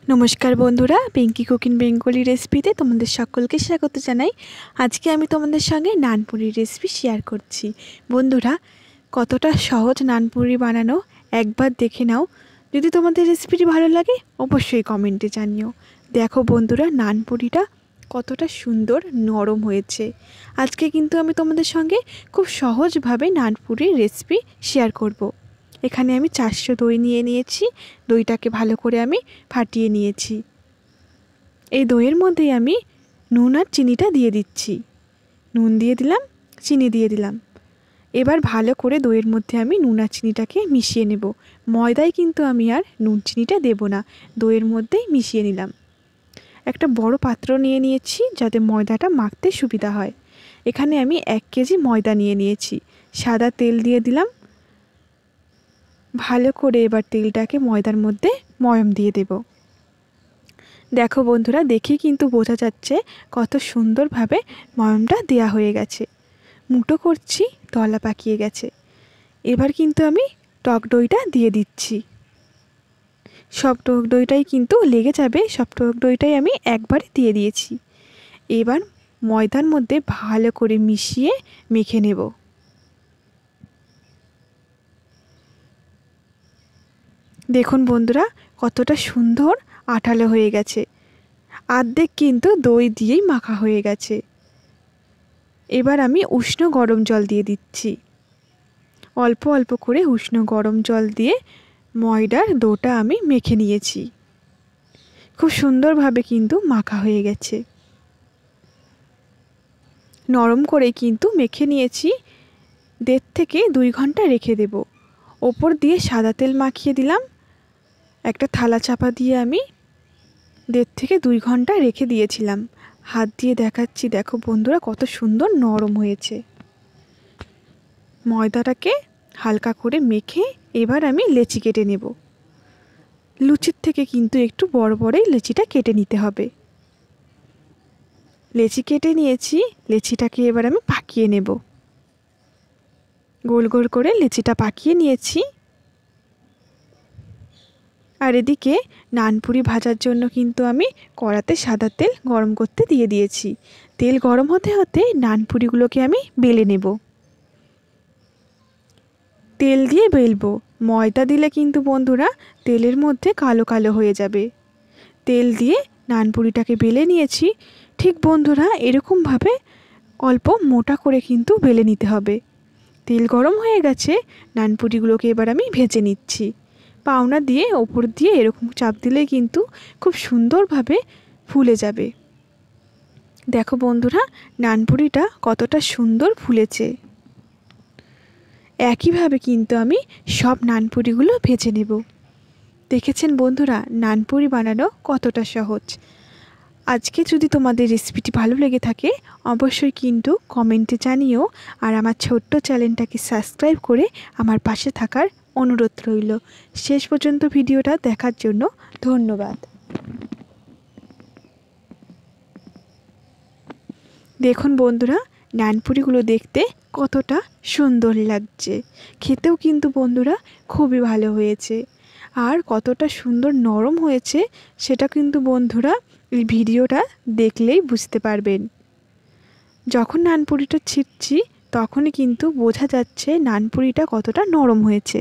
নমস্কার বন্ধুরা, Pinki cooking Bengali রেসিপিতে তোমাদের সকলকে স্বাগত জানাই। আজকে আমি তোমাদের সঙ্গে নানপুরি রেসিপি শেয়ার করছি। বন্ধুরা, কতটা সহজ নানপুরি বানানো একবার দেখে নাও। যদি তোমাদের রেসিপিটি ভালো লাগে অবশ্যই কমেন্টে জানিও। দেখো বন্ধুরা, নানপুরিটা কতটা সুন্দর নরম হয়েছে। আজকে কিন্তু আমি তোমাদের সঙ্গে খুব সহজভাবে নানপুরির রেসিপি শেয়ার করব। এখানে আমি 400 দই নিয়ে নিয়েছি। দইটাকে ভালো করে আমি ফাটিয়ে নিয়েছি। এই দইয়ের মধ্যেই আমি নুন আর চিনিটা দিয়ে দিচ্ছি। নুন দিয়ে দিলাম, চিনি দিয়ে দিলাম। এবার ভালো করে দইয়ের মধ্যে আমি নুন আর চিনিটাকে মিশিয়ে নেব। ময়দায় কিন্তু আমি আর নুন চিনিটা দেব না, দইয়ের মধ্যেই মিশিয়ে নিলাম। একটা বড় পাত্র নিয়ে নিয়েছি যাতে ময়দাটা মাখতে সুবিধা হয়। এখানে আমি 1 কেজি ময়দা নিয়ে নিয়েছি। সাদা তেল দিয়ে দিলাম। ভালো করে এবার তেলটাকে ময়দার মধ্যে ময়ম দিয়ে দেব। দেখো বন্ধুরা, দেখেই কিন্তু বোঝা যাচ্ছে কত সুন্দরভাবে ময়মটা দেয়া হয়ে গেছে। মুঠো করছি, তলা পাকিয়ে গেছে। এবার কিন্তু আমি টক দইটা দিয়ে দিচ্ছি। সব টক দইটাই কিন্তু লেগে যাবে, সব টক দইটাই আমি একবারে দিয়ে দিয়েছি। এবার ময়দার মধ্যে ভালো করে মিশিয়ে মেখে নেব। দেখুন বন্ধুরা, কতটা সুন্দর আঠালো হয়ে গেছে। অর্ধেক কিন্তু দই দিয়েই মাখা হয়ে গেছে। এবার আমি উষ্ণ গরম জল দিয়ে দিচ্ছি। অল্প অল্প করে উষ্ণ গরম জল দিয়ে ময়দার ডোটা আমি মেখে নিয়েছি। খুব সুন্দরভাবে কিন্তু মাখা হয়ে গেছে। নরম করে কিন্তু মেখে নিয়েছি। 1.5 থেকে 2 ঘন্টা রেখে দেব। ওপর দিয়ে সাদা তেল মাখিয়ে দিলাম। একটা থালা চাপা দিয়ে আমি 1.5 থেকে 2 ঘন্টা রেখে দিয়েছিলাম। হাত দিয়ে দেখাচ্ছি, দেখো বন্ধুরা কত সুন্দর নরম হয়েছে। ময়দাটাকে হালকা করে মেখে এবার আমি লেচি কেটে নেব। লুচির থেকে কিন্তু একটু বড় বড়ই লেচিটা কেটে নিতে হবে। লেচি কেটে নিয়েছি। লেচিটাকে এবার আমি পাকিয়ে নেব। গোল গোল করে লেচিটা পাকিয়ে নিয়েছি। আর এদিকে নানপুরি ভাজার জন্য কিন্তু আমি কড়াতে সাদা তেল গরম করতে দিয়ে দিয়েছি। তেল গরম হতে হতে নানপুরিগুলোকে আমি বেলে নেব। তেল দিয়ে বেলবো। ময়দা দিলে কিন্তু বন্ধুরা তেলের মধ্যে কালো কালো হয়ে যাবে। তেল দিয়ে নানপুরিটাকে বেলে নিয়েছি। ঠিক বন্ধুরা এরকমভাবে অল্প মোটা করে কিন্তু বেলে নিতে হবে। তেল গরম হয়ে গেছে। নানপুরিগুলোকে এবার আমি ভেজে নিচ্ছি। পাওনা দিয়ে ওপর দিয়ে এরকম চাপ দিলে কিন্তু খুব সুন্দরভাবে ফুলে যাবে। দেখো বন্ধুরা, নানপুরিটা কতটা সুন্দর ফুলেছে। একইভাবে কিন্তু আমি সব নানপুরিগুলো ভেজে নেব। দেখেছেন বন্ধুরা, নানপুরি বানানো কতটা সহজ। আজকে যদি তোমাদের রেসিপিটি ভালো লেগে থাকে অবশ্যই কিন্তু কমেন্টে জানিও। আর আমার ছোট্ট চ্যানেলটাকে সাবস্ক্রাইব করে আমার পাশে থাকার অনুরোধ রইল। শেষ পর্যন্ত ভিডিওটা দেখার জন্য ধন্যবাদ। দেখুন বন্ধুরা, নানপুরিগুলো দেখতে কতটা সুন্দর লাগছে। খেতেও কিন্তু বন্ধুরা খুবই ভালো হয়েছে। আর কতটা সুন্দর নরম হয়েছে সেটা কিন্তু বন্ধুরা এই ভিডিওটা দেখলেই বুঝতে পারবেন। যখন নানপুরিটা ছিটছি তখনই কিন্তু বোঝা যাচ্ছে নানপুরিটা কতটা নরম হয়েছে।